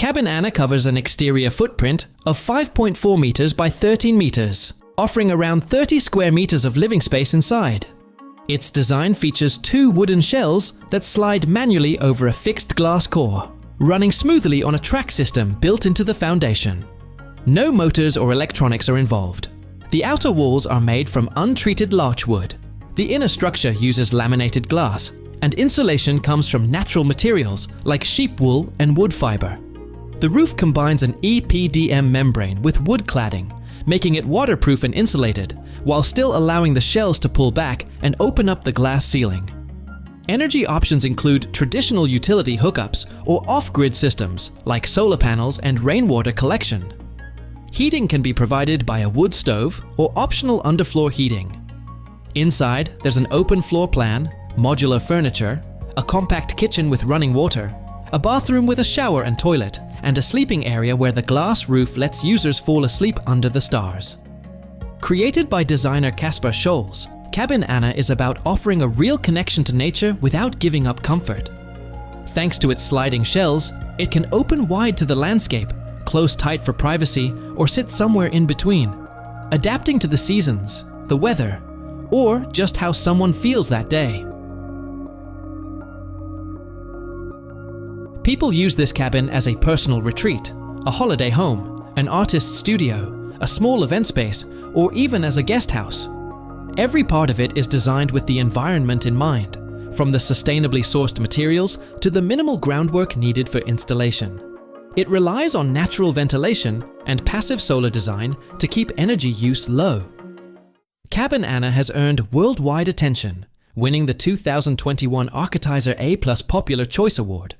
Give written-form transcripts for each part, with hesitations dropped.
CABN Ana covers an exterior footprint of 5.4 meters by 13 meters, offering around 30 square meters of living space inside. Its design features 2 wooden shells that slide manually over a fixed glass core, running smoothly on a track system built into the foundation. No motors or electronics are involved. The outer walls are made from untreated larch wood. The inner structure uses laminated glass, and insulation comes from natural materials like sheep wool and wood fiber. The roof combines an EPDM membrane with wood cladding, making it waterproof and insulated, while still allowing the shells to pull back and open up the glass ceiling. Energy options include traditional utility hookups or off-grid systems like solar panels and rainwater collection. Heating can be provided by a wood stove or optional underfloor heating. Inside, there's an open floor plan, modular furniture, a compact kitchen with running water, a bathroom with a shower and toilet, and a sleeping area where the glass roof lets users fall asleep under the stars. Created by designer Casper Scholz, CABN Ana is about offering a real connection to nature without giving up comfort. Thanks to its sliding shells, it can open wide to the landscape, close tight for privacy, or sit somewhere in between, adapting to the seasons, the weather, or just how someone feels that day. People use this cabin as a personal retreat, a holiday home, an artist's studio, a small event space, or even as a guest house. Every part of it is designed with the environment in mind, from the sustainably sourced materials to the minimal groundwork needed for installation. It relies on natural ventilation and passive solar design to keep energy use low. CABN Ana has earned worldwide attention, winning the 2021 Architizer A+ Popular Choice Award.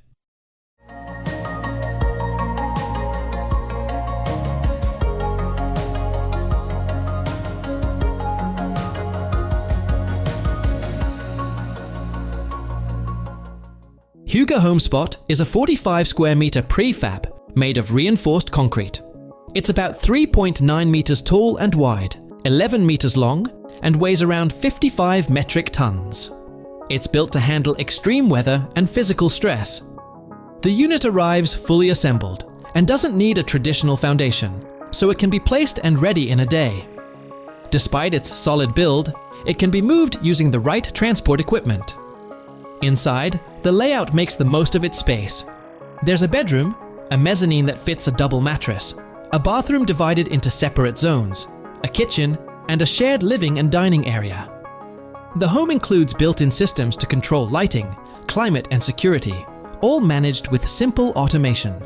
Huga HomeSpot is a 45 square meter prefab made of reinforced concrete. It's about 3.9 meters tall and wide, 11 meters long, and weighs around 55 metric tons. It's built to handle extreme weather and physical stress. The unit arrives fully assembled and doesn't need a traditional foundation, so it can be placed and ready in a day. Despite its solid build, it can be moved using the right transport equipment. Inside, the layout makes the most of its space. There's a bedroom, a mezzanine that fits a double mattress, a bathroom divided into separate zones, a kitchen, and a shared living and dining area. The home includes built-in systems to control lighting, climate, and security, all managed with simple automation.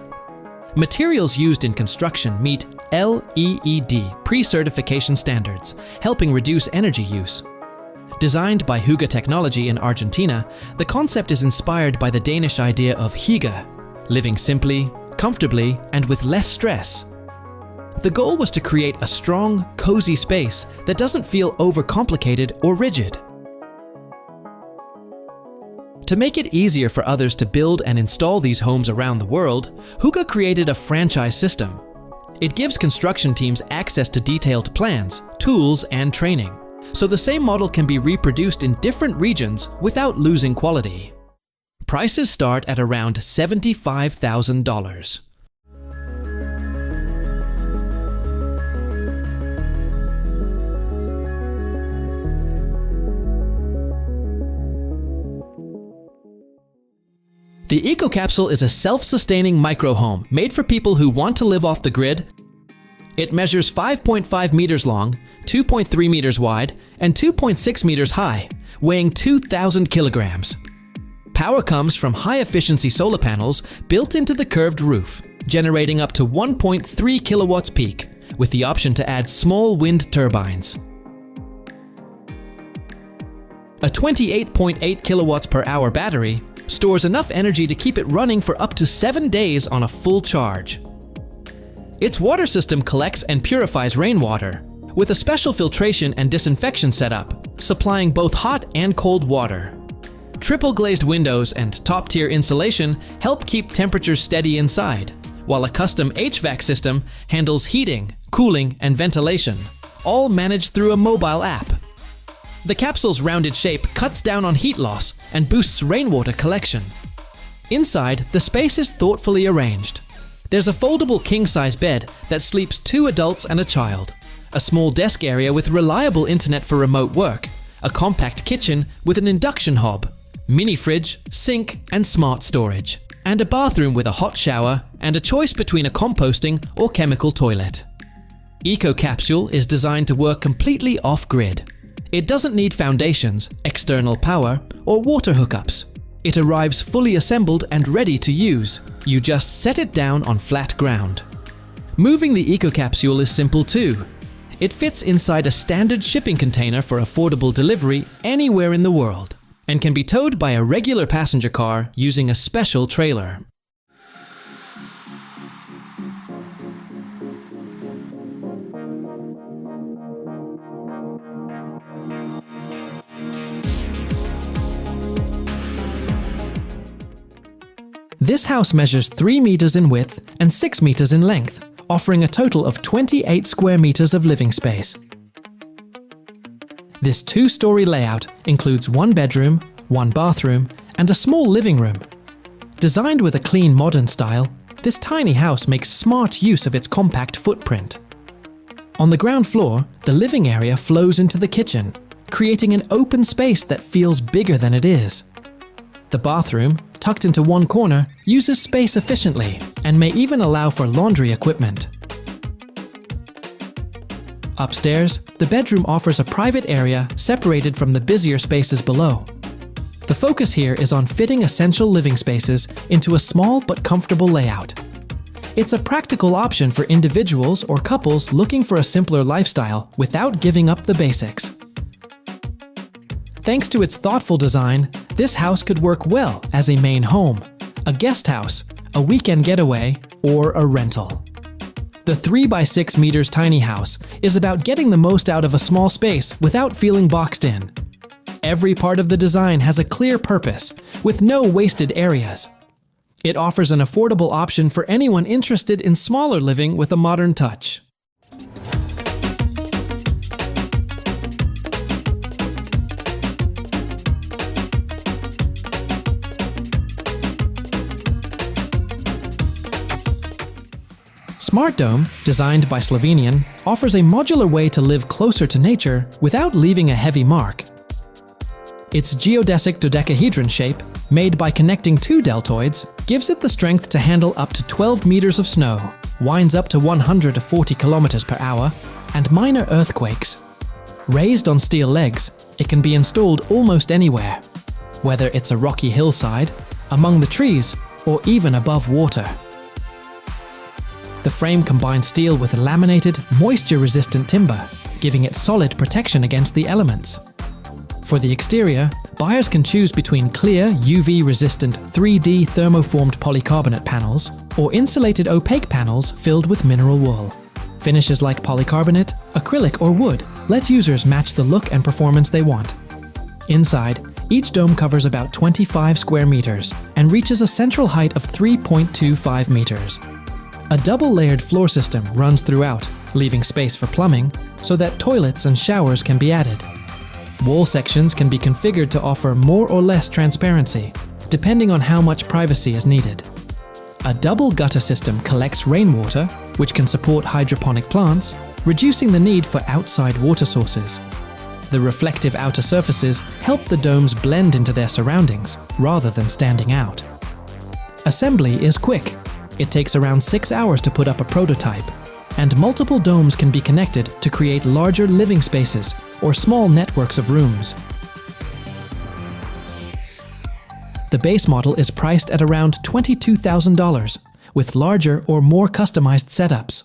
Materials used in construction meet LEED pre-certification standards, helping reduce energy use. Designed by Huga Technology in Argentina, the concept is inspired by the Danish idea of hygge, living simply, comfortably, and with less stress. The goal was to create a strong, cozy space that doesn't feel overcomplicated or rigid. To make it easier for others to build and install these homes around the world, Huga created a franchise system. It gives construction teams access to detailed plans, tools, and training, so the same model can be reproduced in different regions without losing quality. Prices start at around $75,000. The EcoCapsule is a self-sustaining micro-home made for people who want to live off the grid. It measures 5.5 meters long, 2.3 meters wide, and 2.6 meters high, weighing 2,000 kilograms. Power comes from high-efficiency solar panels built into the curved roof, generating up to 1.3 kilowatts peak, with the option to add small wind turbines. A 28.8 kilowatts per hour battery stores enough energy to keep it running for up to 7 days on a full charge. Its water system collects and purifies rainwater, with a special filtration and disinfection setup, supplying both hot and cold water. Triple glazed windows and top-tier insulation help keep temperatures steady inside, while a custom HVAC system handles heating, cooling, and ventilation, all managed through a mobile app. The capsule's rounded shape cuts down on heat loss and boosts rainwater collection. Inside, the space is thoughtfully arranged. There's a foldable king-size bed that sleeps 2 adults and a child, a small desk area with reliable internet for remote work, a compact kitchen with an induction hob, mini fridge, sink, and smart storage, and a bathroom with a hot shower and a choice between a composting or chemical toilet. ECOCAPSULE is designed to work completely off-grid. It doesn't need foundations, external power, or water hookups. It arrives fully assembled and ready to use. You just set it down on flat ground. Moving the ECOCAPSULE is simple too. It fits inside a standard shipping container for affordable delivery anywhere in the world, and can be towed by a regular passenger car using a special trailer. This house measures 3 meters in width and 6 meters in length, offering a total of 28 square meters of living space. This 2-story layout includes 1 bedroom, 1 bathroom, and a small living room. Designed with a clean modern style, this tiny house makes smart use of its compact footprint. On the ground floor, the living area flows into the kitchen, creating an open space that feels bigger than it is. The bathroom, tucked into one corner, uses space efficiently and may even allow for laundry equipment. Upstairs, the bedroom offers a private area separated from the busier spaces below. The focus here is on fitting essential living spaces into a small but comfortable layout. It's a practical option for individuals or couples looking for a simpler lifestyle without giving up the basics. Thanks to its thoughtful design, this house could work well as a main home, a guest house, a weekend getaway, or a rental. The 3 by 6 meters tiny house is about getting the most out of a small space without feeling boxed in. Every part of the design has a clear purpose, with no wasted areas. It offers an affordable option for anyone interested in smaller living with a modern touch. Smartdome, designed by Slovenian, offers a modular way to live closer to nature without leaving a heavy mark. Its geodesic dodecahedron shape, made by connecting 2 deltoids, gives it the strength to handle up to 12 meters of snow, winds up to 140 kilometers per hour, and minor earthquakes. Raised on steel legs, it can be installed almost anywhere, whether it's a rocky hillside, among the trees, or even above water. The frame combines steel with laminated, moisture-resistant timber, giving it solid protection against the elements. For the exterior, buyers can choose between clear, UV-resistant 3D thermoformed polycarbonate panels or insulated opaque panels filled with mineral wool. Finishes like polycarbonate, acrylic, or wood let users match the look and performance they want. Inside, each dome covers about 25 square meters and reaches a central height of 3.25 meters. A double-layered floor system runs throughout, leaving space for plumbing, so that toilets and showers can be added. Wall sections can be configured to offer more or less transparency, depending on how much privacy is needed. A double gutter system collects rainwater, which can support hydroponic plants, reducing the need for outside water sources. The reflective outer surfaces help the domes blend into their surroundings, rather than standing out. Assembly is quick. It takes around 6 hours to put up a prototype, and multiple domes can be connected to create larger living spaces or small networks of rooms. The base model is priced at around $22,000, with larger or more customized setups.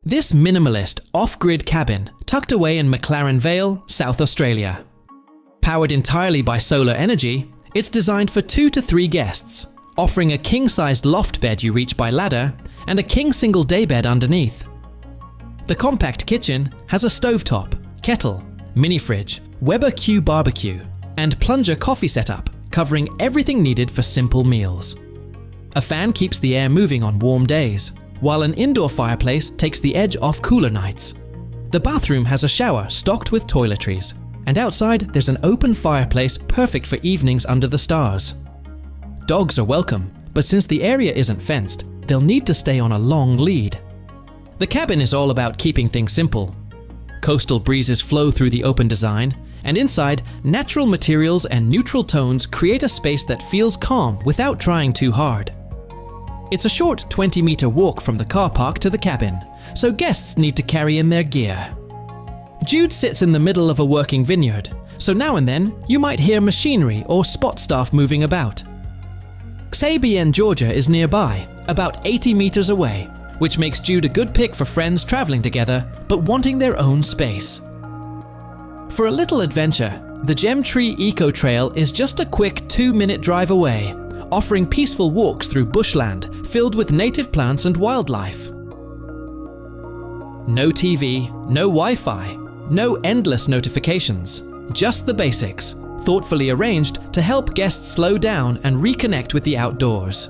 This minimalist, off-grid cabin tucked away in McLaren Vale, South Australia. Powered entirely by solar energy, it's designed for 2 to 3 guests, offering a king-sized loft bed you reach by ladder and a king single day bed underneath. The compact kitchen has a stovetop, kettle, mini fridge, Weber Q barbecue, and plunger coffee setup, covering everything needed for simple meals. A fan keeps the air moving on warm days, while an indoor fireplace takes the edge off cooler nights. The bathroom has a shower stocked with toiletries, and outside there's an open fireplace perfect for evenings under the stars. Dogs are welcome, but since the area isn't fenced, they'll need to stay on a long lead. The cabin is all about keeping things simple. Coastal breezes flow through the open design, and inside, natural materials and neutral tones create a space that feels calm without trying too hard. It's a short 20-meter walk from the car park to the cabin, so guests need to carry in their gear. Jude sits in the middle of a working vineyard, so now and then you might hear machinery or spot staff moving about. CABN Georgia is nearby, about 80 meters away, which makes Jude a good pick for friends traveling together but wanting their own space. For a little adventure, the Gem Tree Eco Trail is just a quick 2-minute drive away, offering peaceful walks through bushland filled with native plants and wildlife. No TV, no Wi-Fi, no endless notifications, just the basics, thoughtfully arranged to help guests slow down and reconnect with the outdoors.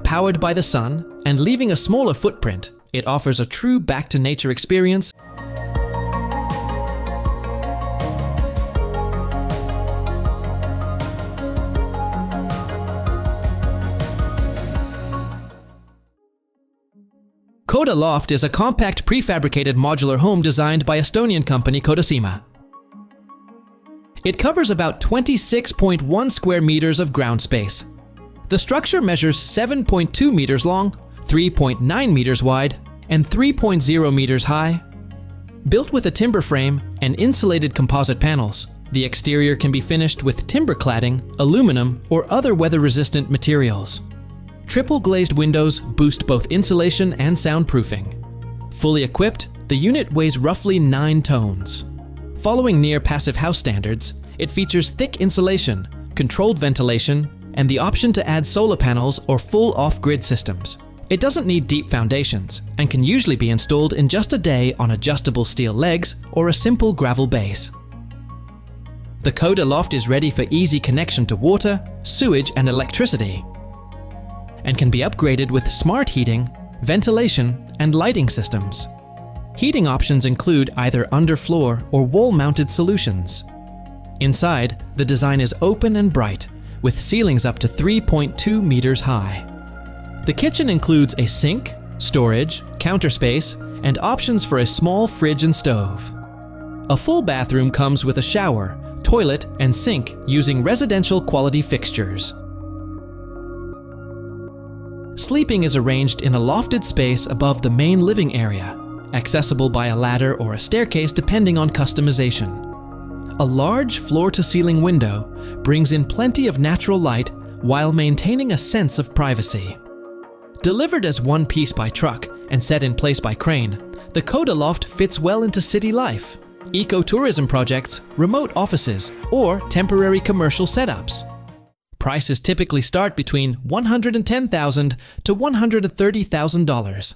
Powered by the sun and leaving a smaller footprint, it offers a true back-to-nature experience. KODA Loft is a compact prefabricated modular home designed by Estonian company KODA. It covers about 26.1 square meters of ground space. The structure measures 7.2 meters long, 3.9 meters wide, and 3.0 meters high. Built with a timber frame and insulated composite panels, the exterior can be finished with timber cladding, aluminum, or other weather-resistant materials. Triple glazed windows boost both insulation and soundproofing. Fully equipped, the unit weighs roughly 9 tons. Following near passive house standards, it features thick insulation, controlled ventilation, and the option to add solar panels or full off-grid systems. It doesn't need deep foundations and can usually be installed in just a day on adjustable steel legs or a simple gravel base. The KODA Loft is ready for easy connection to water, sewage, and electricity, and can be upgraded with smart heating, ventilation, and lighting systems. Heating options include either underfloor or wall-mounted solutions. Inside, the design is open and bright, with ceilings up to 3.2 meters high. The kitchen includes a sink, storage, counter space, and options for a small fridge and stove. A full bathroom comes with a shower, toilet, and sink using residential quality fixtures. Sleeping is arranged in a lofted space above the main living area, accessible by a ladder or a staircase depending on customization. A large floor-to-ceiling window brings in plenty of natural light while maintaining a sense of privacy. Delivered as one piece by truck and set in place by crane, the KODA Loft fits well into city life, ecotourism projects, remote offices, or temporary commercial setups. Prices typically start between $110,000 to $130,000.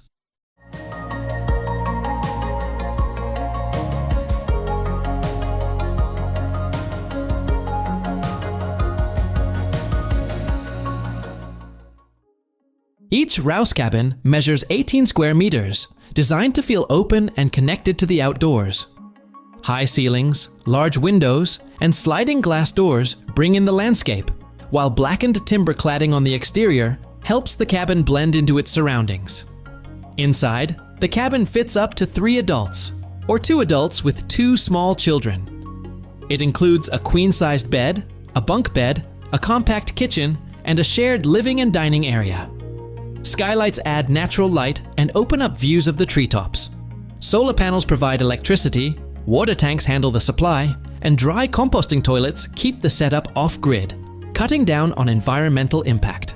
Each RAUS cabin measures 18 square meters, designed to feel open and connected to the outdoors. High ceilings, large windows, and sliding glass doors bring in the landscape, while blackened timber cladding on the exterior helps the cabin blend into its surroundings. Inside, the cabin fits up to 3 adults, or 2 adults with 2 small children. It includes a queen-sized bed, a bunk bed, a compact kitchen, and a shared living and dining area. Skylights add natural light and open up views of the treetops. Solar panels provide electricity, water tanks handle the supply, and dry composting toilets keep the setup off-grid, cutting down on environmental impact.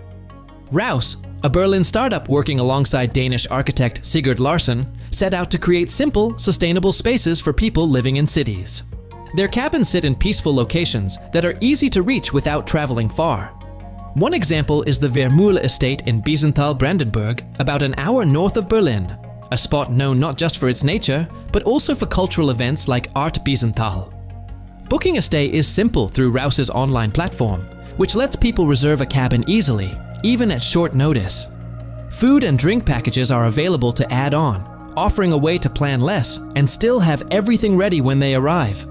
RAUS, a Berlin startup working alongside Danish architect Sigurd Larsen, set out to create simple, sustainable spaces for people living in cities. Their cabins sit in peaceful locations that are easy to reach without traveling far. One example is the Vermühle estate in Biesenthal, Brandenburg, about an hour north of Berlin, a spot known not just for its nature, but also for cultural events like Art Biesenthal. Booking a stay is simple through RAUS's online platform, which lets people reserve a cabin easily, even at short notice. Food and drink packages are available to add on, offering a way to plan less and still have everything ready when they arrive.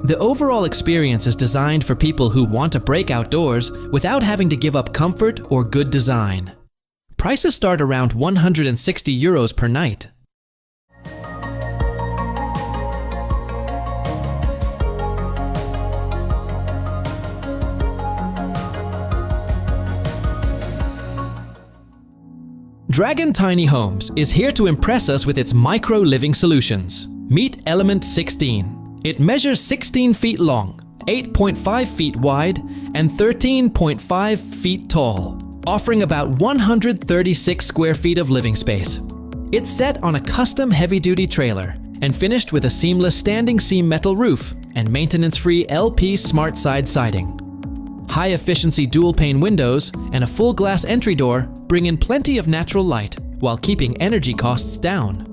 The overall experience is designed for people who want to break outdoors without having to give up comfort or good design. Prices start around €160 per night. Dragon Tiny Homes is here to impress us with its micro-living solutions. Meet Element 16. It measures 16 feet long, 8.5 feet wide, and 13.5 feet tall, offering about 136 square feet of living space. It's set on a custom heavy-duty trailer and finished with a seamless standing seam metal roof and maintenance-free LP smart side siding. High-efficiency dual-pane windows and a full glass entry door bring in plenty of natural light while keeping energy costs down.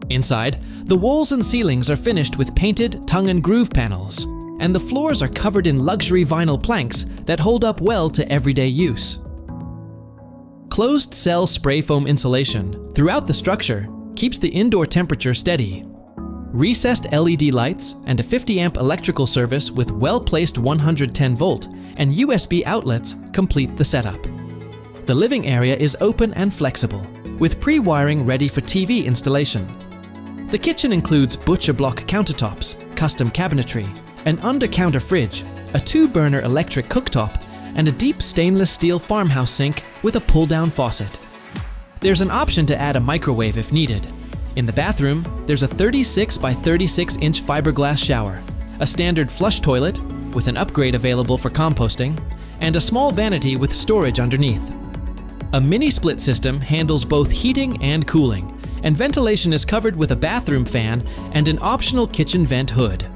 Inside, the walls and ceilings are finished with painted tongue and groove panels, and the floors are covered in luxury vinyl planks that hold up well to everyday use. Closed-cell spray foam insulation throughout the structure keeps the indoor temperature steady. Recessed LED lights and a 50-amp electrical service with well-placed 110-volt and USB outlets complete the setup. The living area is open and flexible, with pre-wiring ready for TV installation. The kitchen includes butcher block countertops, custom cabinetry, an under-counter fridge, a 2-burner electric cooktop, and a deep stainless steel farmhouse sink with a pull-down faucet. There's an option to add a microwave if needed. In the bathroom, there's a 36 by 36 inch fiberglass shower, a standard flush toilet with an upgrade available for composting, and a small vanity with storage underneath. A mini split system handles both heating and cooling, and ventilation is covered with a bathroom fan and an optional kitchen vent hood.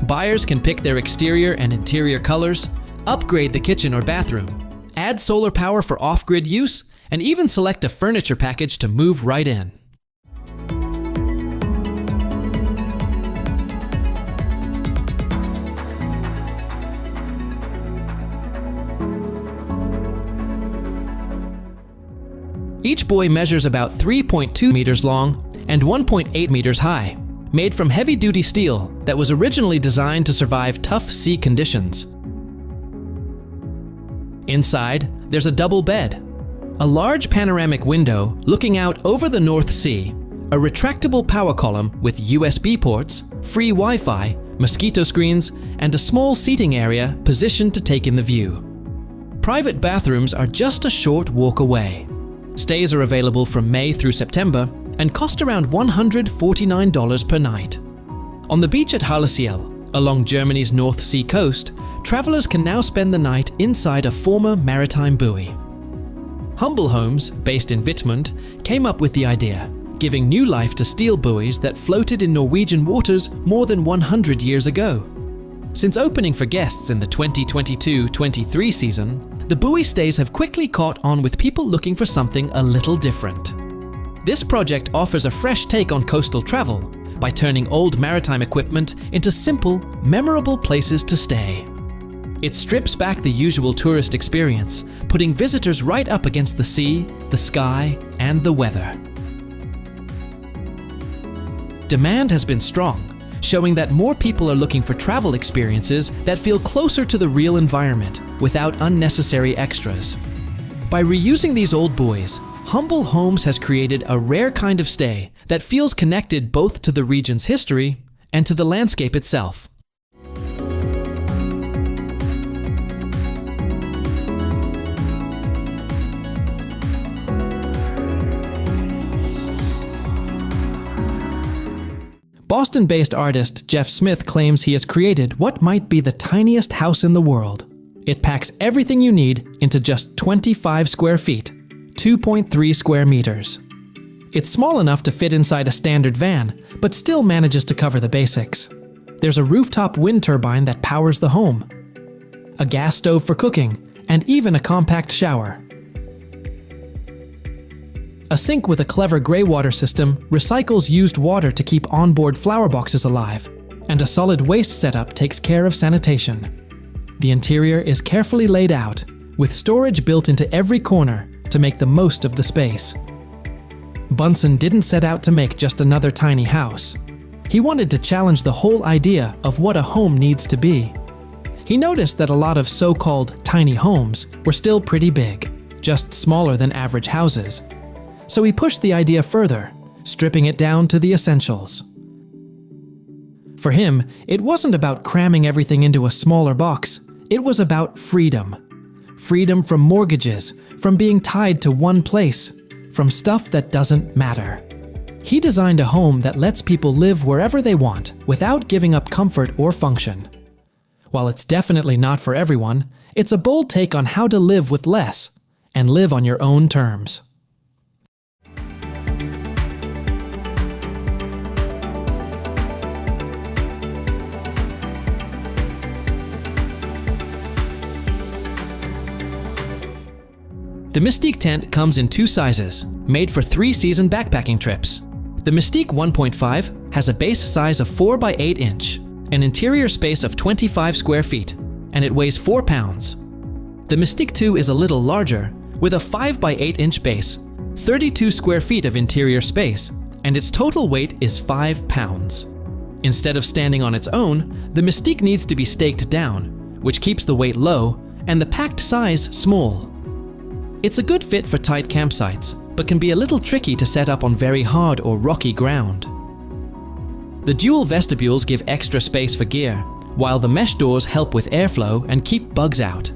Buyers can pick their exterior and interior colors, upgrade the kitchen or bathroom, add solar power for off-grid use, and even select a furniture package to move right in. Each buoy measures about 3.2 meters long and 1.8 meters high, made from heavy-duty steel that was originally designed to survive tough sea conditions. Inside, there's a double bed, a large panoramic window looking out over the North Sea, a retractable power column with USB ports, free Wi-Fi, mosquito screens, and a small seating area positioned to take in the view. Private bathrooms are just a short walk away. Stays are available from May through September and cost around $149 per night. On the beach at Harlesiel, along Germany's North Sea coast, travelers can now spend the night inside a former maritime buoy. Humble Homes, based in Wittmund, came up with the idea, giving new life to steel buoys that floated in Norwegian waters more than 100 years ago. Since opening for guests in the 2022-23 season, the buoy stays have quickly caught on with people looking for something a little different. This project offers a fresh take on coastal travel by turning old maritime equipment into simple, memorable places to stay. It strips back the usual tourist experience, putting visitors right up against the sea, the sky, and the weather. Demand has been strong, showing that more people are looking for travel experiences that feel closer to the real environment without unnecessary extras. By reusing these old buoys, Humble Homes has created a rare kind of stay that feels connected both to the region's history and to the landscape itself. Boston-based artist Jeff Smith claims he has created what might be the tiniest house in the world. It packs everything you need into just 25 square feet, 2.3 square meters. It's small enough to fit inside a standard van, but still manages to cover the basics. There's a rooftop wind turbine that powers the home, a gas stove for cooking, and even a compact shower. A sink with a clever grey water system recycles used water to keep onboard flower boxes alive, and a solid waste setup takes care of sanitation. The interior is carefully laid out, with storage built into every corner to make the most of the space. Bunsen didn't set out to make just another tiny house. He wanted to challenge the whole idea of what a home needs to be. He noticed that a lot of so-called tiny homes were still pretty big, just smaller than average houses. So he pushed the idea further, stripping it down to the essentials. For him, it wasn't about cramming everything into a smaller box. It was about freedom. Freedom from mortgages, from being tied to one place, from stuff that doesn't matter. He designed a home that lets people live wherever they want without giving up comfort or function. While it's definitely not for everyone, it's a bold take on how to live with less and live on your own terms. The Mystique Tent comes in 2 sizes, made for 3-season backpacking trips. The Mystique 1.5 has a base size of 4 by 8 inch, an interior space of 25 square feet, and it weighs 4 pounds. The Mystique 2 is a little larger, with a 5 by 8 inch base, 32 square feet of interior space, and its total weight is 5 pounds. Instead of standing on its own, the Mystique needs to be staked down, which keeps the weight low and the packed size small. It's a good fit for tight campsites, but can be a little tricky to set up on very hard or rocky ground. The dual vestibules give extra space for gear, while the mesh doors help with airflow and keep bugs out.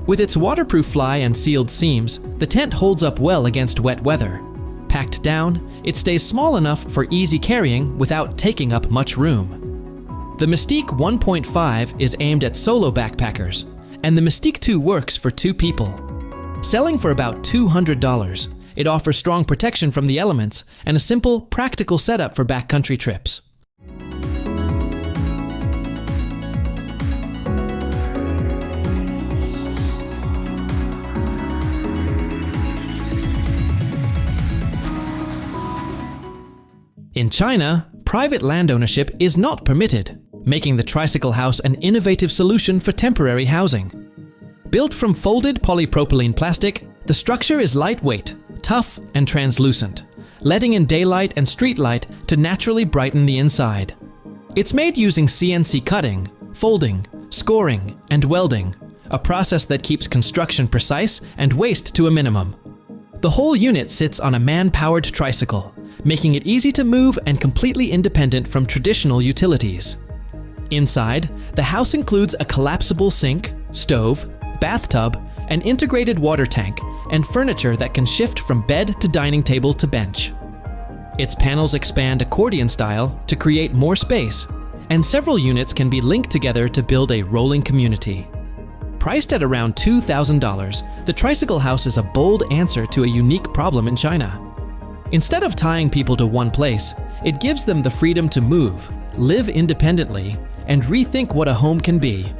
With its waterproof fly and sealed seams, the tent holds up well against wet weather. Packed down, it stays small enough for easy carrying without taking up much room. The Mystique 1.5 is aimed at solo backpackers, and the Mystique 2 works for 2 people. Selling for about $200, it offers strong protection from the elements and a simple, practical setup for backcountry trips. In China, private land ownership is not permitted, making the Tricycle House an innovative solution for temporary housing. Built from folded polypropylene plastic, the structure is lightweight, tough, and translucent, letting in daylight and street light to naturally brighten the inside. It's made using CNC cutting, folding, scoring, and welding, a process that keeps construction precise and waste to a minimum. The whole unit sits on a man-powered tricycle, making it easy to move and completely independent from traditional utilities. Inside, the house includes a collapsible sink, stove, bathtub, an integrated water tank, and furniture that can shift from bed to dining table to bench. Its panels expand accordion style to create more space, and several units can be linked together to build a rolling community. Priced at around $2,000, the Tricycle House is a bold answer to a unique problem in China. Instead of tying people to one place, it gives them the freedom to move, live independently, and rethink what a home can be.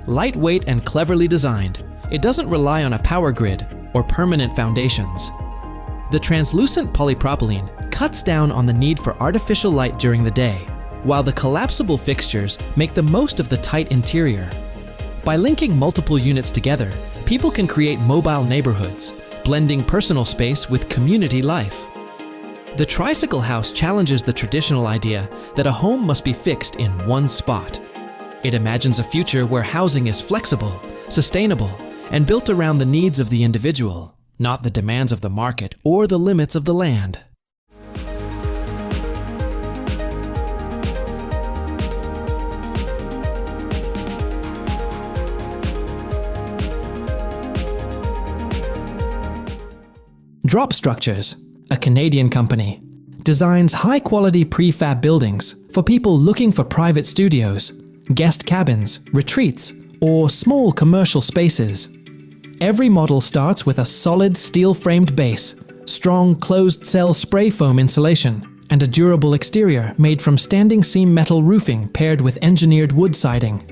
Lightweight and cleverly designed, it doesn't rely on a power grid or permanent foundations. The translucent polypropylene cuts down on the need for artificial light during the day, while the collapsible fixtures make the most of the tight interior. By linking multiple units together, people can create mobile neighborhoods, blending personal space with community life. The Tricycle House challenges the traditional idea that a home must be fixed in one spot. It imagines a future where housing is flexible, sustainable, and built around the needs of the individual, not the demands of the market or the limits of the land. Drop Structures, a Canadian company, designs high-quality prefab buildings for people looking for private studios, guest cabins, retreats, or small commercial spaces. Every model starts with a solid steel-framed base, strong closed-cell spray foam insulation, and a durable exterior made from standing seam metal roofing paired with engineered wood siding.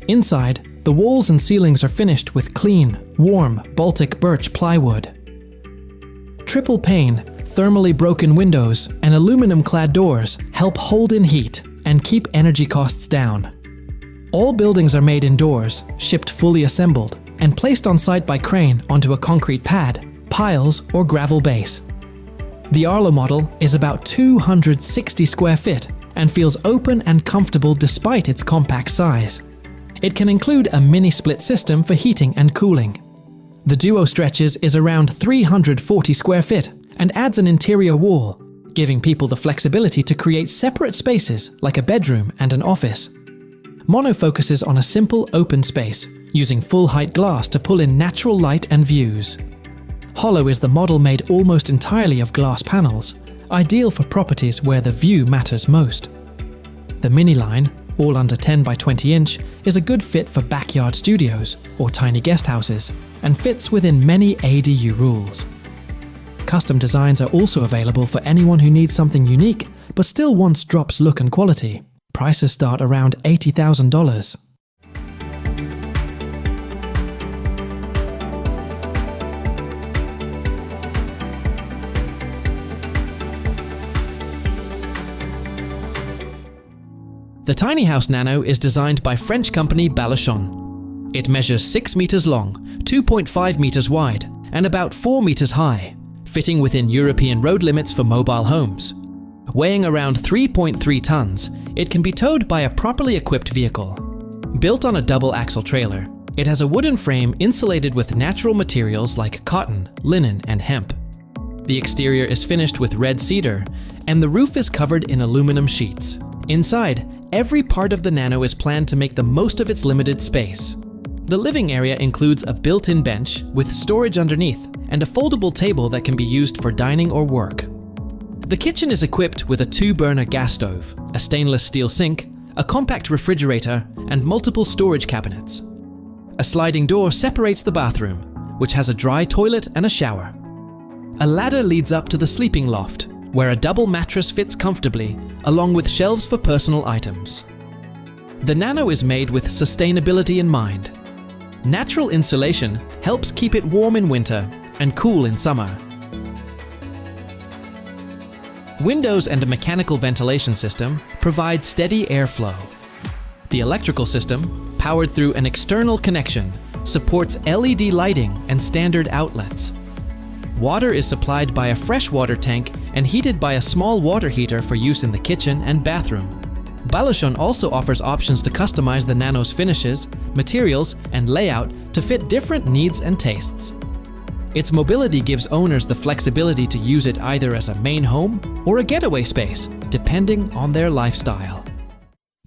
Inside, the walls and ceilings are finished with clean, warm Baltic birch plywood. Triple pane, thermally broken windows, and aluminum-clad doors help hold in heat and keep energy costs down. All buildings are made indoors, shipped fully assembled, and placed on site by crane onto a concrete pad, piles, or gravel base. The Arlo model is about 260 square feet and feels open and comfortable despite its compact size. It can include a mini-split system for heating and cooling. The Duo stretches is around 340 square feet and adds an interior wall, giving people the flexibility to create separate spaces like a bedroom and an office. Mono focuses on a simple open space, using full-height glass to pull in natural light and views. Hollow is the model made almost entirely of glass panels, ideal for properties where the view matters most. The Mini line, all under 10 by 20 inch, is a good fit for backyard studios or tiny guest houses, and fits within many ADU rules. Custom designs are also available for anyone who needs something unique but still wants Drop's look and quality. Prices start around $80,000. The Tiny House Nano is designed by French company BALUCHON. It measures 6 meters long, 2.5 meters wide, and about 4 meters high, fitting within European road limits for mobile homes. Weighing around 3.3 tons, it can be towed by a properly equipped vehicle. Built on a double-axle trailer, it has a wooden frame insulated with natural materials like cotton, linen, and hemp. The exterior is finished with red cedar, and the roof is covered in aluminum sheets. Inside, every part of the Nano is planned to make the most of its limited space. The living area includes a built-in bench with storage underneath and a foldable table that can be used for dining or work. The kitchen is equipped with a 2-burner gas stove, a stainless steel sink, a compact refrigerator, and multiple storage cabinets. A sliding door separates the bathroom, which has a dry toilet and a shower. A ladder leads up to the sleeping loft, where a double mattress fits comfortably, along with shelves for personal items. The Nano is made with sustainability in mind. Natural insulation helps keep it warm in winter and cool in summer. Windows and a mechanical ventilation system provide steady airflow. The electrical system, powered through an external connection, supports LED lighting and standard outlets. Water is supplied by a freshwater tank and heated by a small water heater for use in the kitchen and bathroom. BALUCHON also offers options to customize the Nano's finishes, materials, and layout to fit different needs and tastes. Its mobility gives owners the flexibility to use it either as a main home or a getaway space, depending on their lifestyle.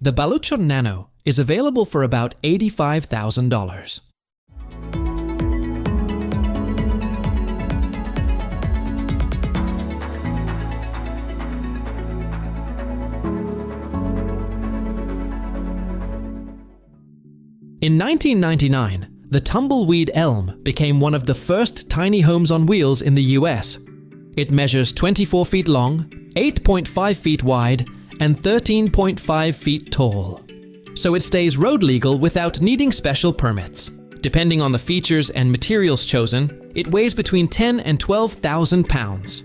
The BALUCHON Nano is available for about $85,000. In 1999, the Tumbleweed Elm became one of the first tiny homes on wheels in the US. It measures 24 feet long, 8.5 feet wide, and 13.5 feet tall. So it stays road legal without needing special permits. Depending on the features and materials chosen, it weighs between 10 and 12,000 pounds.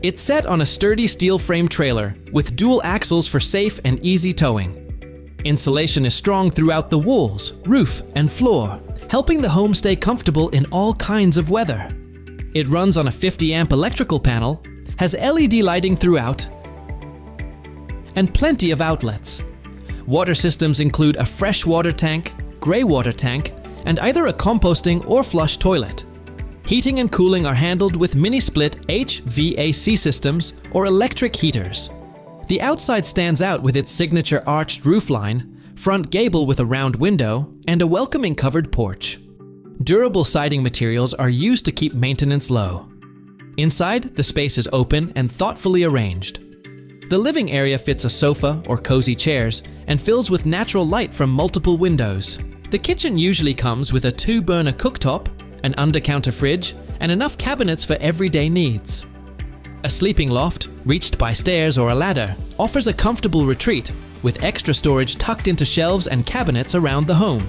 It's set on a sturdy steel frame trailer with dual axles for safe and easy towing. Insulation is strong throughout the walls, roof, and floor, helping the home stay comfortable in all kinds of weather. It runs on a 50-amp electrical panel, has LED lighting throughout, and plenty of outlets. Water systems include a fresh water tank, gray water tank, and either a composting or flush toilet. Heating and cooling are handled with mini-split HVAC systems or electric heaters. The outside stands out with its signature arched roofline, front gable with a round window, and a welcoming covered porch. Durable siding materials are used to keep maintenance low. Inside, the space is open and thoughtfully arranged. The living area fits a sofa or cozy chairs and fills with natural light from multiple windows. The kitchen usually comes with a 2-burner cooktop, an under-counter fridge, and enough cabinets for everyday needs. A sleeping loft, reached by stairs or a ladder, offers a comfortable retreat, with extra storage tucked into shelves and cabinets around the home.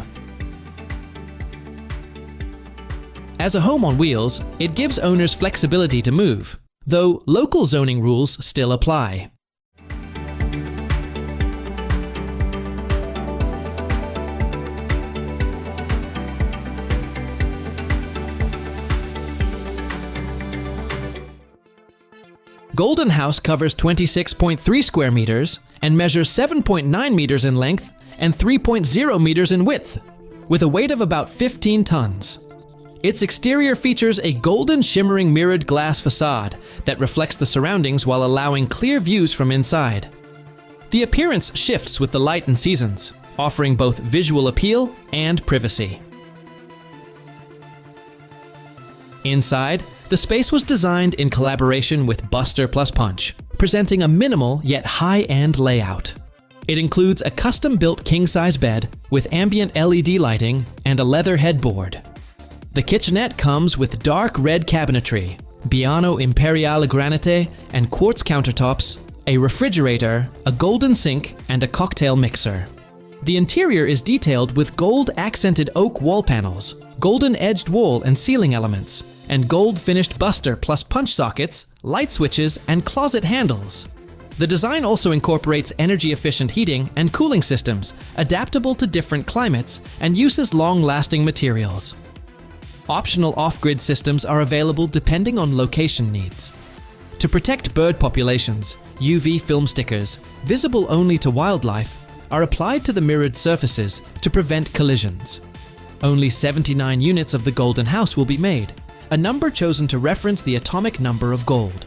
As a home on wheels, it gives owners flexibility to move, though local zoning rules still apply. Golden House covers 26.3 square meters and measures 7.9 meters in length and 3.0 meters in width, with a weight of about 15 tons. Its exterior features a golden shimmering mirrored glass facade that reflects the surroundings while allowing clear views from inside. The appearance shifts with the light and seasons, offering both visual appeal and privacy. Inside, the space was designed in collaboration with Buster plus Punch, presenting a minimal yet high-end layout. It includes a custom-built king-size bed with ambient LED lighting and a leather headboard. The kitchenette comes with dark red cabinetry, Biano Imperiale Granite and quartz countertops, a refrigerator, a golden sink, and a cocktail mixer. The interior is detailed with gold-accented oak wall panels, golden-edged wall and ceiling elements, and gold-finished Buster plus Punch sockets, light switches, and closet handles. The design also incorporates energy-efficient heating and cooling systems, adaptable to different climates, and uses long-lasting materials. Optional off-grid systems are available depending on location needs. To protect bird populations, UV film stickers, visible only to wildlife, are applied to the mirrored surfaces to prevent collisions. Only 79 units of the Golden House will be made, a number chosen to reference the atomic number of gold.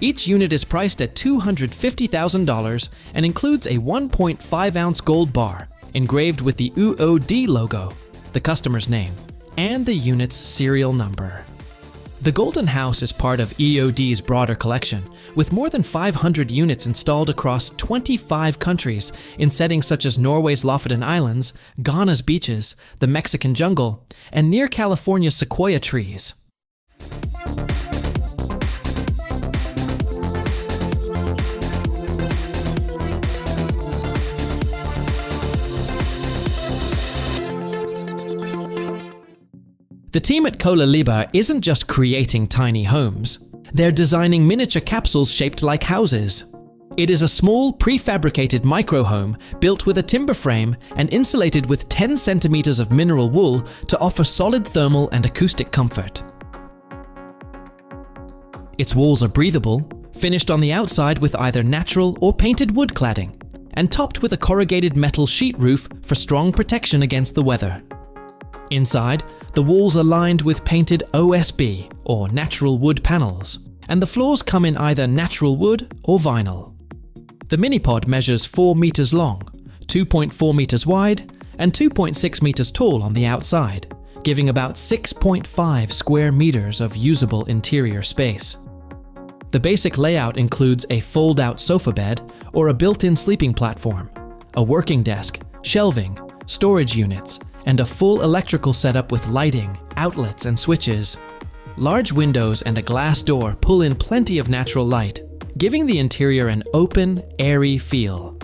Each unit is priced at $250,000 and includes a 1.5-ounce gold bar engraved with the OOD logo, the customer's name, and the unit's serial number. The Golden House is part of EOD's broader collection, with more than 500 units installed across 25 countries in settings such as Norway's Lofoten Islands, Ghana's beaches, the Mexican jungle, and near California's sequoia trees. The team at KOLELIBA isn't just creating tiny homes. They're designing miniature capsules shaped like houses. It is a small, prefabricated micro-home built with a timber frame and insulated with 10 centimeters of mineral wool to offer solid thermal and acoustic comfort. Its walls are breathable, finished on the outside with either natural or painted wood cladding, and topped with a corrugated metal sheet roof for strong protection against the weather. Inside, the walls are lined with painted OSB, or natural wood panels, and the floors come in either natural wood or vinyl. The minipod measures 4 meters long, 2.4 meters wide, and 2.6 meters tall on the outside, giving about 6.5 square meters of usable interior space. The basic layout includes a fold-out sofa bed or a built-in sleeping platform, a working desk, shelving, storage units, and a full electrical setup with lighting, outlets, and switches. Large windows and a glass door pull in plenty of natural light, giving the interior an open, airy feel.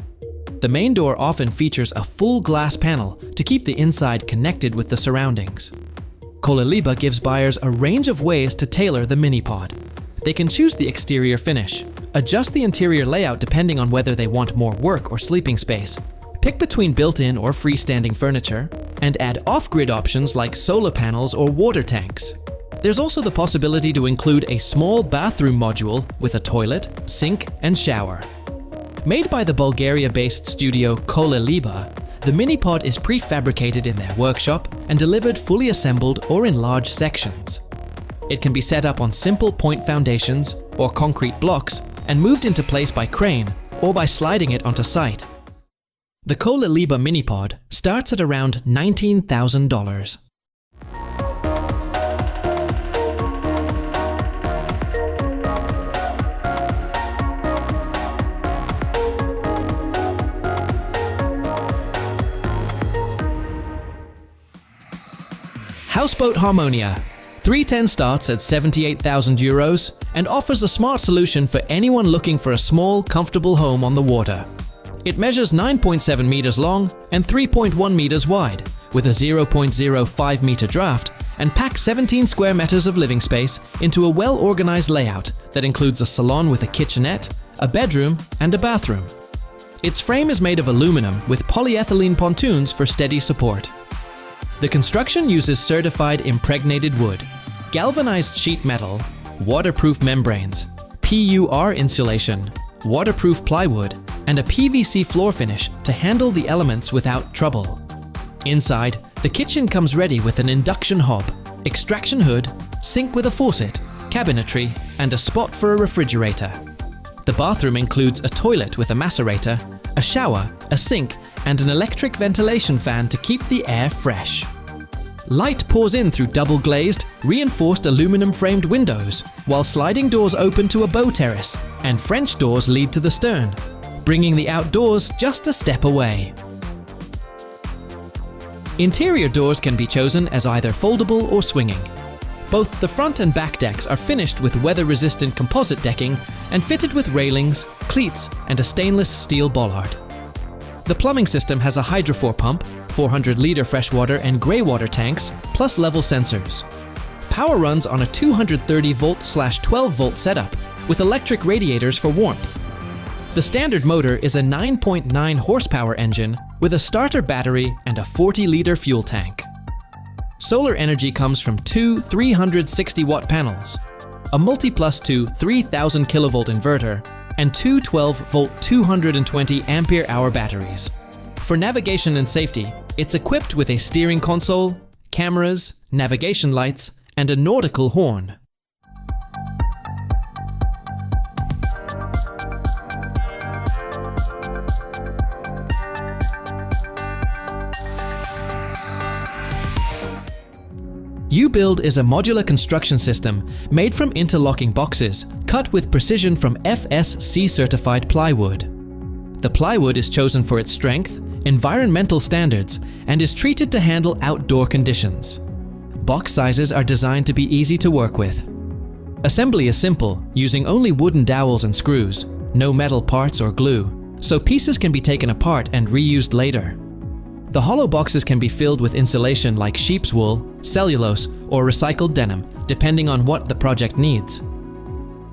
The main door often features a full glass panel to keep the inside connected with the surroundings. KOLELIBA gives buyers a range of ways to tailor the minipod. They can choose the exterior finish, adjust the interior layout depending on whether they want more work or sleeping space, pick between built-in or freestanding furniture, and add off-grid options like solar panels or water tanks. There's also the possibility to include a small bathroom module with a toilet, sink, and shower. Made by the Bulgaria-based studio KOLELIBA, the minipod is prefabricated in their workshop and delivered fully assembled or in large sections. It can be set up on simple point foundations or concrete blocks and moved into place by crane or by sliding it onto site. The KOLELIBA minipod starts at around $19,000. Houseboat Harmonia. 310 starts at €78,000 and offers a smart solution for anyone looking for a small, comfortable home on the water. It measures 9.7 meters long and 3.1 meters wide, with a 0.05 meter draft, and packs 17 square meters of living space into a well-organized layout that includes a salon with a kitchenette, a bedroom, and a bathroom. Its frame is made of aluminum with polyethylene pontoons for steady support. The construction uses certified impregnated wood, galvanized sheet metal, waterproof membranes, PUR insulation, waterproof plywood, and a PVC floor finish to handle the elements without trouble. Inside, the kitchen comes ready with an induction hob, extraction hood, sink with a faucet, cabinetry, and a spot for a refrigerator. The bathroom includes a toilet with a macerator, a shower, a sink, and an electric ventilation fan to keep the air fresh. Light pours in through double-glazed, reinforced aluminum-framed windows, while sliding doors open to a bow terrace, and French doors lead to the stern, bringing the outdoors just a step away. Interior doors can be chosen as either foldable or swinging. Both the front and back decks are finished with weather-resistant composite decking and fitted with railings, cleats, and a stainless steel bollard. The plumbing system has a hydrofor pump, 400-liter freshwater and grey water tanks, plus level sensors. Power runs on a 230-volt/12-volt setup with electric radiators for warmth. The standard motor is a 9.9 horsepower engine with a starter battery and a 40-liter fuel tank. Solar energy comes from two 360-watt panels, a multi+2 3,000 kilovolt inverter, and two 12-volt 220 ampere-hour batteries. For navigation and safety, it's equipped with a steering console, cameras, navigation lights, and a nautical horn. U-Build is a modular construction system made from interlocking boxes, cut with precision from FSC-certified plywood. The plywood is chosen for its strength, environmental standards, and is treated to handle outdoor conditions. Box sizes are designed to be easy to work with. Assembly is simple, using only wooden dowels and screws, no metal parts or glue, so pieces can be taken apart and reused later. The hollow boxes can be filled with insulation like sheep's wool, cellulose, or recycled denim, depending on what the project needs.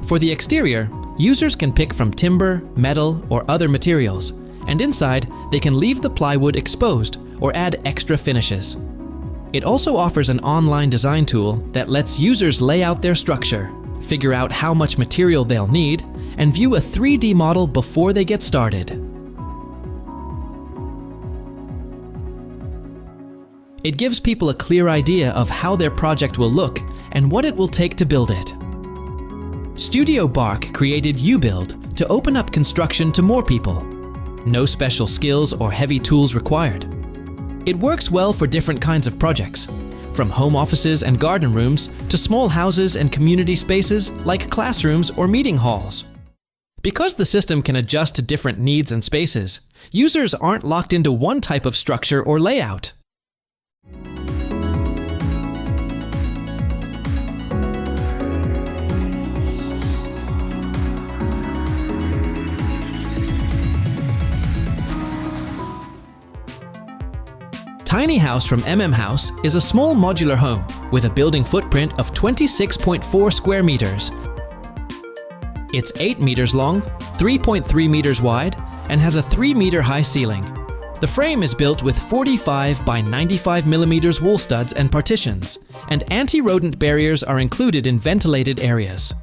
For the exterior, users can pick from timber, metal, or other materials, and inside, they can leave the plywood exposed or add extra finishes. It also offers an online design tool that lets users lay out their structure, figure out how much material they'll need, and view a 3D model before they get started. It gives people a clear idea of how their project will look and what it will take to build it. Studio Bark created U-Build to open up construction to more people. No special skills or heavy tools required. It works well for different kinds of projects, from home offices and garden rooms to small houses and community spaces like classrooms or meeting halls. Because the system can adjust to different needs and spaces, users aren't locked into one type of structure or layout. Tiny House from MMhouse is a small modular home with a building footprint of 26.4 square meters. It's 8 meters long, 3.3 meters wide, and has a 3-meter high ceiling. The frame is built with 45 by 95 millimeters wool studs and partitions, and anti-rodent barriers are included in ventilated areas.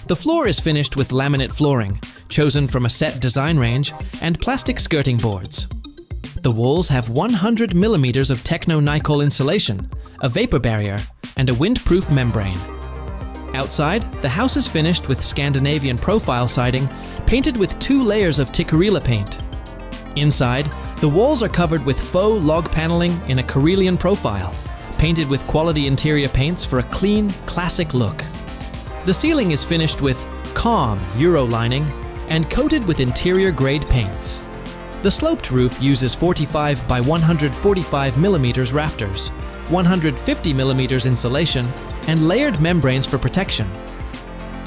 The floor is finished with laminate flooring, chosen from a set design range, and plastic skirting boards. The walls have 100 millimeters of Techno-Nicol insulation, a vapor barrier, and a windproof membrane. Outside, the house is finished with Scandinavian profile siding, painted with 2 layers of Tikkurila paint. Inside, the walls are covered with faux log paneling in a Karelian profile, painted with quality interior paints for a clean, classic look. The ceiling is finished with calm Euro lining and coated with interior-grade paints. The sloped roof uses 45 by 145 millimeters rafters, 150 millimeters insulation, and layered membranes for protection.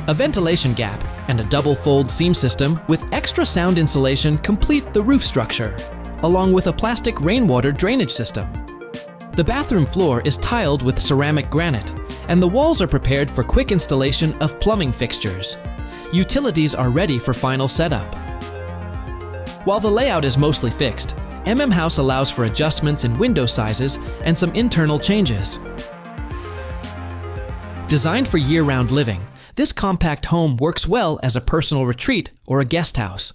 A ventilation gap and a double-fold seam system with extra sound insulation complete the roof structure, along with a plastic rainwater drainage system. The bathroom floor is tiled with ceramic granite, and the walls are prepared for quick installation of plumbing fixtures. Utilities are ready for final setup. While the layout is mostly fixed, MMhouse allows for adjustments in window sizes and some internal changes. Designed for year-round living, this compact home works well as a personal retreat or a guest house.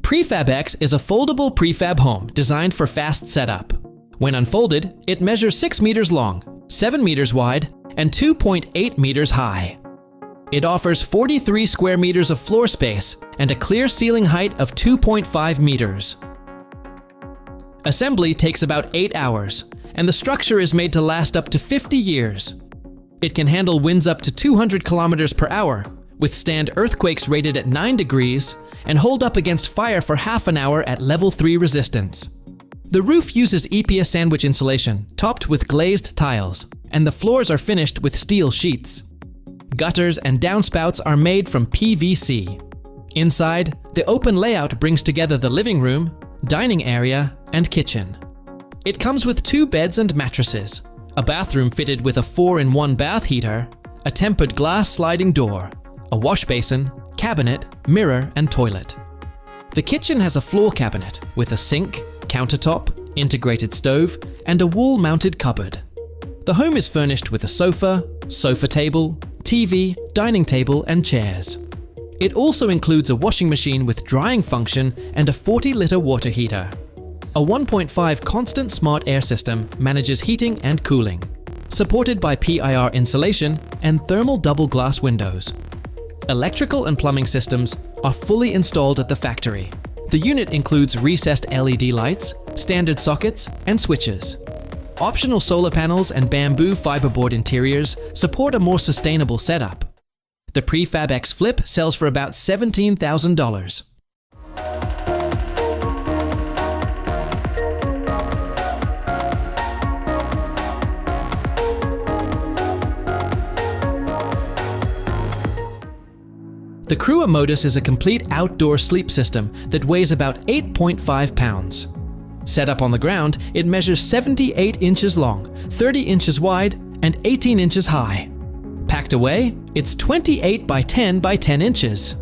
PrefabX is a foldable prefab home designed for fast setup. When unfolded, it measures 6 meters long, 7 meters wide, and 2.8 meters high. It offers 43 square meters of floor space and a clear ceiling height of 2.5 meters. Assembly takes about 8 hours, and the structure is made to last up to 50 years. It can handle winds up to 200 kilometers per hour, withstand earthquakes rated at 9 degrees, and hold up against fire for half an hour at level 3 resistance. The roof uses EPS sandwich insulation, topped with glazed tiles, and the floors are finished with steel sheets. Gutters and downspouts are made from PVC. Inside, the open layout brings together the living room, dining area, and kitchen. It comes with 2 beds and mattresses, a bathroom fitted with a 4-in-1 bath heater, a tempered glass sliding door, a wash basin, cabinet, mirror, and toilet. The kitchen has a floor cabinet with a sink, countertop, integrated stove, and a wall-mounted cupboard. The home is furnished with a sofa, sofa table, TV, dining table, and chairs. It also includes a washing machine with drying function and a 40-liter water heater. A 1.5 constant smart air system manages heating and cooling, supported by PIR insulation and thermal double glass windows. Electrical and plumbing systems are fully installed at the factory. The unit includes recessed LED lights, standard sockets, and switches. Optional solar panels and bamboo fiberboard interiors support a more sustainable setup. The PrefabX Flip sells for about $17,000. The Crua Modus is a complete outdoor sleep system that weighs about 8.5 pounds. Set up on the ground, it measures 78 inches long, 30 inches wide, and 18 inches high. Packed away, it's 28 by 10 by 10 inches.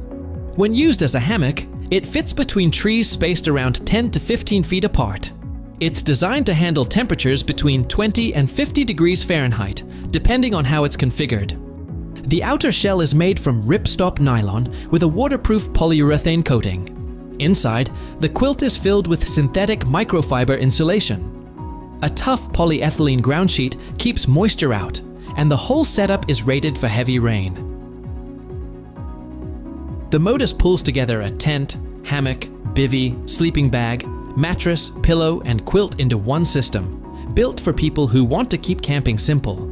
When used as a hammock, it fits between trees spaced around 10 to 15 feet apart. It's designed to handle temperatures between 20 and 50 degrees Fahrenheit, depending on how it's configured. The outer shell is made from ripstop nylon with a waterproof polyurethane coating. Inside, the quilt is filled with synthetic microfiber insulation. A tough polyethylene ground sheet keeps moisture out, and the whole setup is rated for heavy rain. The Modus pulls together a tent, hammock, bivvy, sleeping bag, mattress, pillow, and quilt into one system, built for people who want to keep camping simple.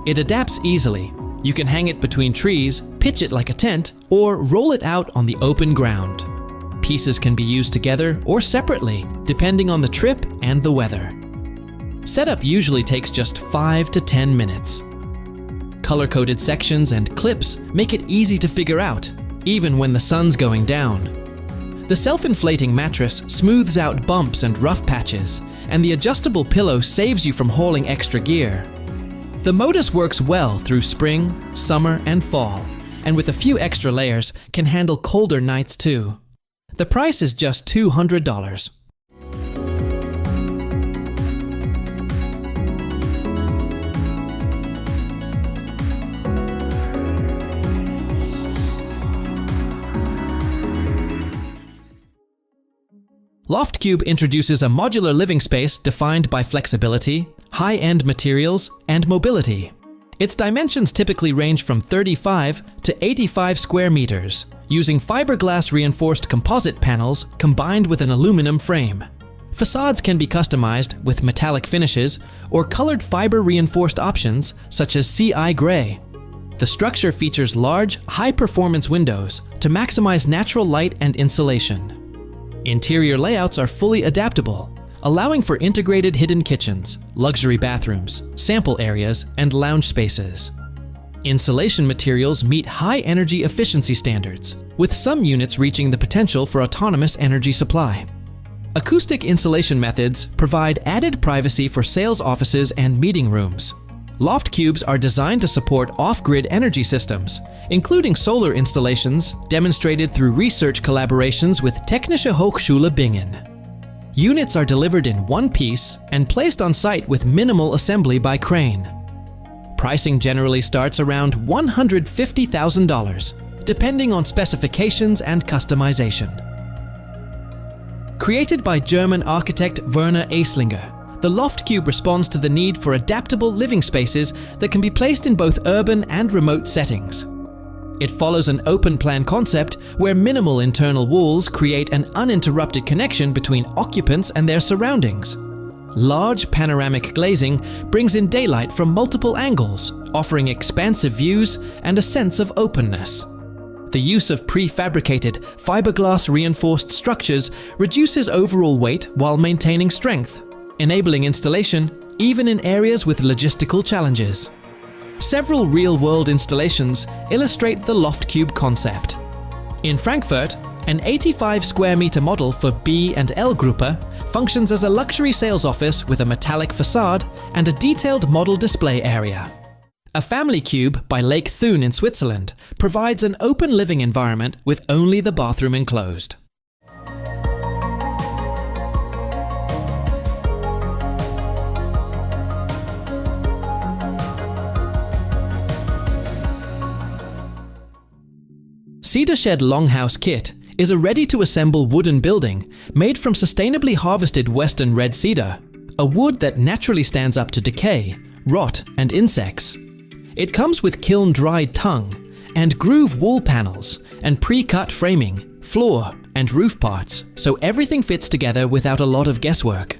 It adapts easily. You can hang it between trees, pitch it like a tent, or roll it out on the open ground. Pieces can be used together or separately, depending on the trip and the weather. Setup usually takes just 5 to 10 minutes. Color-coded sections and clips make it easy to figure out, even when the sun's going down. The self-inflating mattress smooths out bumps and rough patches, and the adjustable pillow saves you from hauling extra gear. The Modus works well through spring, summer, and fall, and with a few extra layers can handle colder nights too. The price is just $200. LoftCube introduces a modular living space defined by flexibility, high-end materials, and mobility. Its dimensions typically range from 35 to 85 square meters, using fiberglass reinforced composite panels combined with an aluminum frame. Facades can be customized with metallic finishes or colored fiber reinforced options such as CI gray. The structure features large, high-performance windows to maximize natural light and insulation. Interior layouts are fully adaptable, allowing for integrated hidden kitchens, luxury bathrooms, sample areas, and lounge spaces. Insulation materials meet high energy efficiency standards, with some units reaching the potential for autonomous energy supply. Acoustic insulation methods provide added privacy for sales offices and meeting rooms. LoftCubes are designed to support off-grid energy systems, including solar installations demonstrated through research collaborations with Technische Hochschule Bingen. Units are delivered in one piece and placed on site with minimal assembly by crane. Pricing generally starts around $150,000, depending on specifications and customization. Created by German architect Werner Aislinger, the LoftCube responds to the need for adaptable living spaces that can be placed in both urban and remote settings. It follows an open-plan concept where minimal internal walls create an uninterrupted connection between occupants and their surroundings. Large panoramic glazing brings in daylight from multiple angles, offering expansive views and a sense of openness. The use of prefabricated, fiberglass-reinforced structures reduces overall weight while maintaining strength, enabling installation even in areas with logistical challenges. Several real-world installations illustrate the LoftCube concept. In Frankfurt, an 85 square meter model for B and L Gruppe functions as a luxury sales office with a metallic facade and a detailed model display area. A family cube by Lake Thun in Switzerland provides an open living environment with only the bathroom enclosed. Cedar Shed Longhouse Kit is a ready-to-assemble wooden building made from sustainably harvested western red cedar, a wood that naturally stands up to decay, rot, and insects. It comes with kiln-dried tongue and groove wall panels and pre-cut framing, floor, and roof parts, so everything fits together without a lot of guesswork.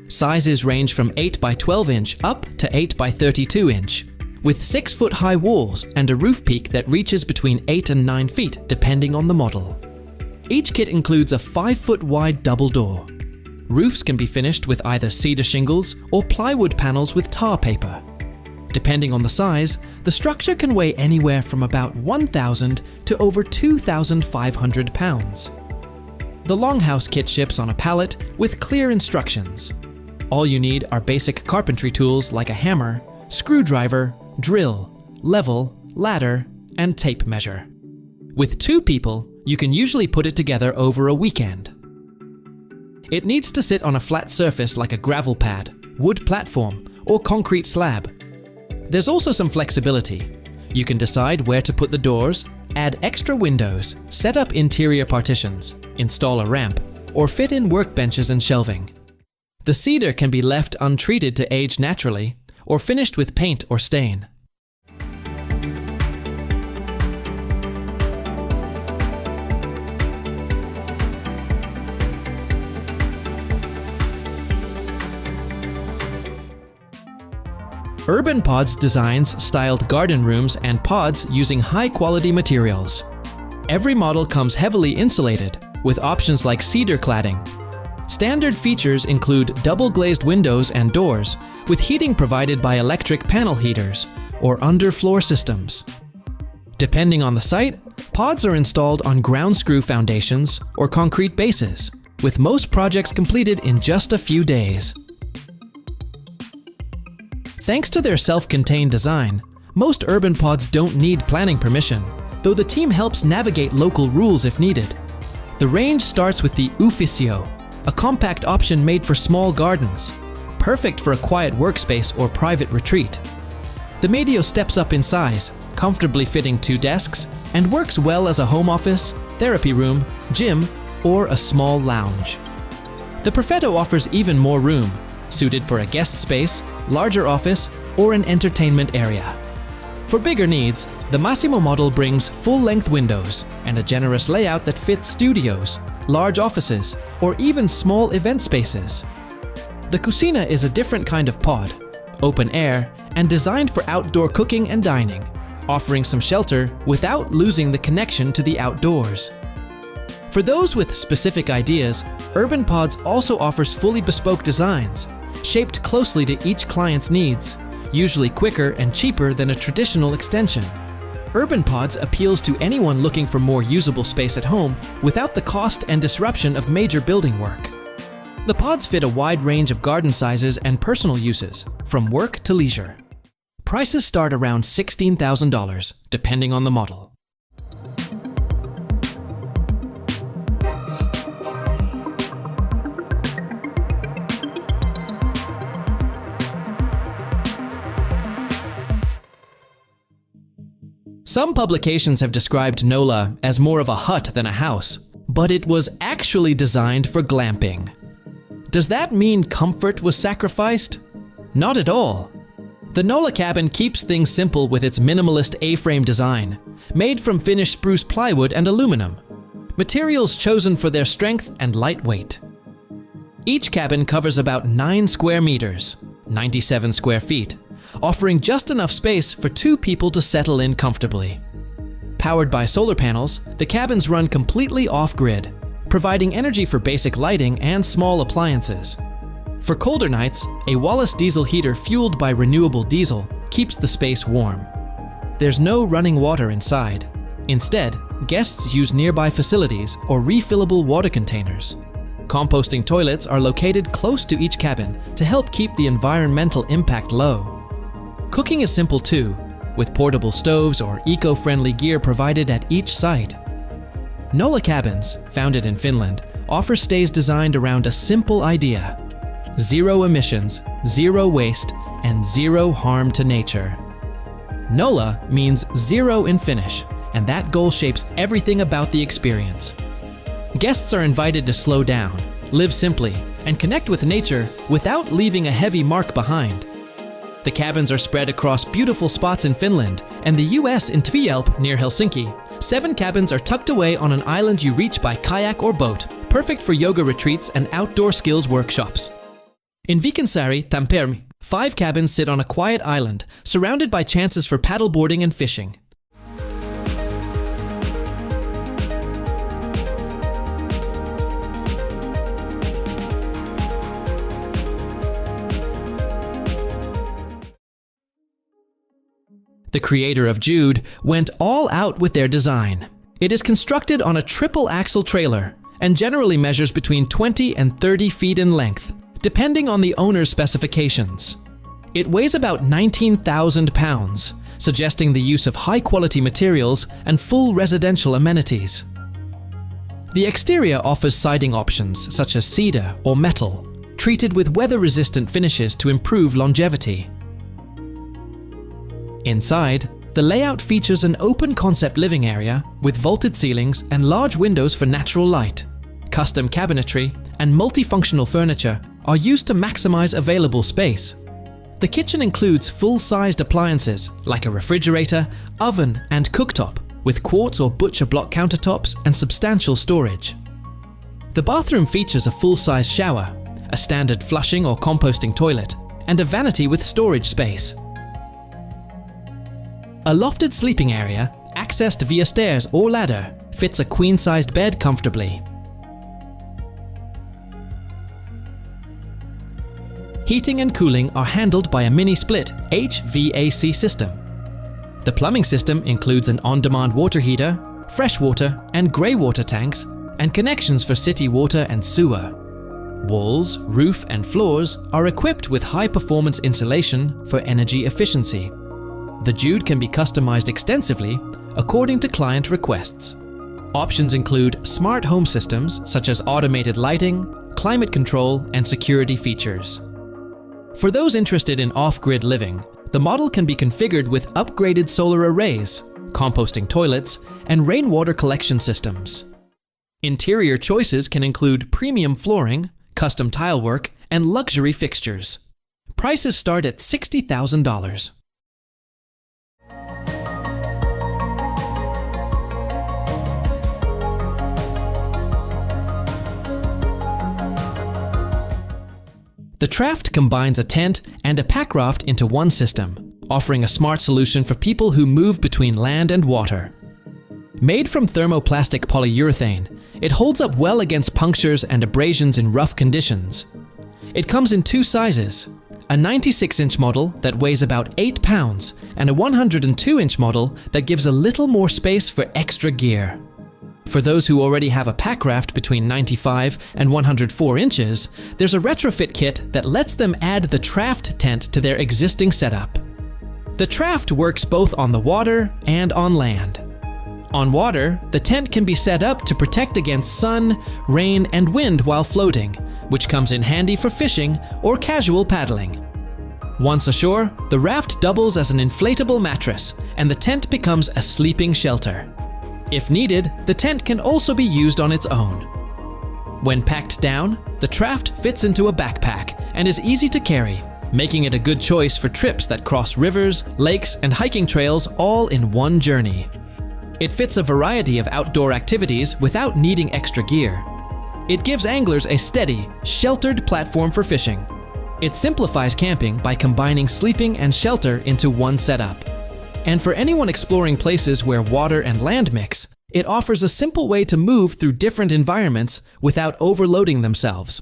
Sizes range from 8 by 12 inch up to 8 by 32 inch. With 6-foot high walls and a roof peak that reaches between 8 and 9 feet depending on the model. Each kit includes a 5-foot wide double door. Roofs can be finished with either cedar shingles or plywood panels with tar paper. Depending on the size, the structure can weigh anywhere from about 1,000 to over 2,500 pounds. The Longhouse kit ships on a pallet with clear instructions. All you need are basic carpentry tools like a hammer, screwdriver, drill, level, ladder, and tape measure. With 2 people, you can usually put it together over a weekend. It needs to sit on a flat surface like a gravel pad, wood platform, or concrete slab. There's also some flexibility. You can decide where to put the doors, add extra windows, set up interior partitions, install a ramp, or fit in workbenches and shelving. The cedar can be left untreated to age naturally, or finished with paint or stain. Urbanpods designs styled garden rooms and pods using high-quality materials. Every model comes heavily insulated, with options like cedar cladding. Standard features include double-glazed windows and doors, with heating provided by electric panel heaters or underfloor systems. Depending on the site, pods are installed on ground screw foundations or concrete bases, with most projects completed in just a few days. Thanks to their self-contained design, most Urbanpods don't need planning permission, though the team helps navigate local rules if needed. The range starts with the Ufficio, a compact option made for small gardens, perfect for a quiet workspace or private retreat. The Medio steps up in size, comfortably fitting 2 desks, and works well as a home office, therapy room, gym, or a small lounge. The Perfetto offers even more room, suited for a guest space, larger office, or an entertainment area. For bigger needs, the Massimo model brings full-length windows and a generous layout that fits studios, large offices, or even small event spaces. The Cucina is a different kind of pod, open air, and designed for outdoor cooking and dining, offering some shelter without losing the connection to the outdoors. For those with specific ideas, Urbanpods also offers fully bespoke designs, shaped closely to each client's needs, usually quicker and cheaper than a traditional extension. Urbanpods appeals to anyone looking for more usable space at home without the cost and disruption of major building work. The pods fit a wide range of garden sizes and personal uses, from work to leisure. Prices start around $16,000, depending on the model. Some publications have described Nolla as more of a hut than a house, but it was actually designed for glamping. Does that mean comfort was sacrificed? Not at all. The Nolla cabin keeps things simple with its minimalist A-frame design, made from finished spruce plywood and aluminum, materials chosen for their strength and lightweight. Each cabin covers about 9 square meters, 97 square feet, offering just enough space for 2 people to settle in comfortably. Powered by solar panels, the cabins run completely off-grid, providing energy for basic lighting and small appliances. For colder nights, a Wallace diesel heater fueled by renewable diesel keeps the space warm. There's no running water inside. Instead, guests use nearby facilities or refillable water containers. Composting toilets are located close to each cabin to help keep the environmental impact low. Cooking is simple too, with portable stoves or eco-friendly gear provided at each site. Nolla Cabins, founded in Finland, offers stays designed around a simple idea: zero emissions, zero waste, and zero harm to nature. Nolla means zero in Finnish, and that goal shapes everything about the experience. Guests are invited to slow down, live simply, and connect with nature without leaving a heavy mark behind. The cabins are spread across beautiful spots in Finland and the US in Tvielp near Helsinki. 7 cabins are tucked away on an island you reach by kayak or boat, perfect for yoga retreats and outdoor skills workshops. In Viikinsaari, Tampere, 5 cabins sit on a quiet island, surrounded by chances for paddleboarding and fishing. The creator of Jude went all out with their design. It is constructed on a triple-axle trailer and generally measures between 20 and 30 feet in length, depending on the owner's specifications. It weighs about 19,000 pounds, suggesting the use of high-quality materials and full residential amenities. The exterior offers siding options such as cedar or metal, treated with weather-resistant finishes to improve longevity. Inside, the layout features an open-concept living area with vaulted ceilings and large windows for natural light. Custom cabinetry and multifunctional furniture are used to maximize available space. The kitchen includes full-sized appliances like a refrigerator, oven, and cooktop, with quartz or butcher block countertops and substantial storage. The bathroom features a full-size shower, a standard flushing or composting toilet, and a vanity with storage space. A lofted sleeping area, accessed via stairs or ladder, fits a queen-sized bed comfortably. Heating and cooling are handled by a mini-split HVAC system. The plumbing system includes an on-demand water heater, freshwater and grey water tanks, and connections for city water and sewer. Walls, roof and floors are equipped with high-performance insulation for energy efficiency. The Jude can be customized extensively according to client requests. Options include smart home systems such as automated lighting, climate control, and security features. For those interested in off-grid living, the model can be configured with upgraded solar arrays, composting toilets, and rainwater collection systems. Interior choices can include premium flooring, custom tile work, and luxury fixtures. Prices start at $60,000. The TRAFT combines a tent and a pack raft into one system, offering a smart solution for people who move between land and water. Made from thermoplastic polyurethane, it holds up well against punctures and abrasions in rough conditions. It comes in 2 sizes, a 96-inch model that weighs about 8 pounds and a 102-inch model that gives a little more space for extra gear. For those who already have a pack raft between 95 and 104 inches, there's a retrofit kit that lets them add the TRAFT tent to their existing setup. The TRAFT works both on the water and on land. On water, the tent can be set up to protect against sun, rain, and wind while floating, which comes in handy for fishing or casual paddling. Once ashore, the raft doubles as an inflatable mattress, and the tent becomes a sleeping shelter. If needed, the tent can also be used on its own. When packed down, the TRAFT fits into a backpack and is easy to carry, making it a good choice for trips that cross rivers, lakes, and hiking trails all in one journey. It fits a variety of outdoor activities without needing extra gear. It gives anglers a steady, sheltered platform for fishing. It simplifies camping by combining sleeping and shelter into one setup. And for anyone exploring places where water and land mix, it offers a simple way to move through different environments without overloading themselves.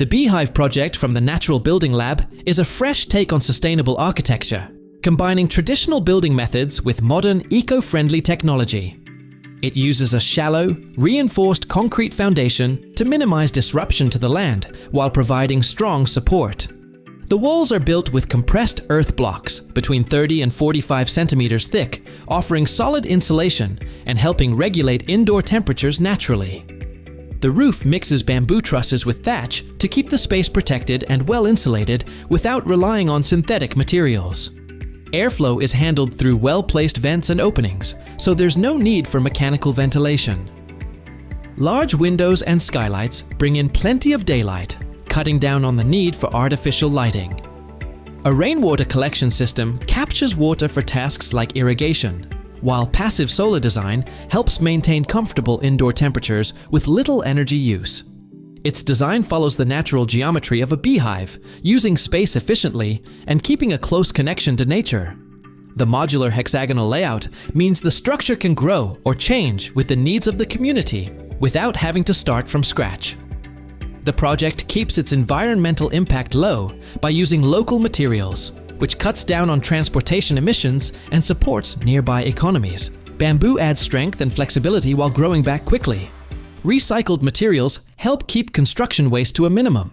The Beehive project from the Natural Building Lab is a fresh take on sustainable architecture, combining traditional building methods with modern, eco-friendly technology. It uses a shallow, reinforced concrete foundation to minimize disruption to the land while providing strong support. The walls are built with compressed earth blocks between 30 and 45 centimeters thick, offering solid insulation and helping regulate indoor temperatures naturally. The roof mixes bamboo trusses with thatch to keep the space protected and well insulated without relying on synthetic materials. Airflow is handled through well-placed vents and openings, so there's no need for mechanical ventilation. Large windows and skylights bring in plenty of daylight, cutting down on the need for artificial lighting. A rainwater collection system captures water for tasks like irrigation, while passive solar design helps maintain comfortable indoor temperatures with little energy use. Its design follows the natural geometry of a beehive, using space efficiently and keeping a close connection to nature. The modular hexagonal layout means the structure can grow or change with the needs of the community without having to start from scratch. The project keeps its environmental impact low by using local materials, which cuts down on transportation emissions and supports nearby economies. Bamboo adds strength and flexibility while growing back quickly. Recycled materials help keep construction waste to a minimum,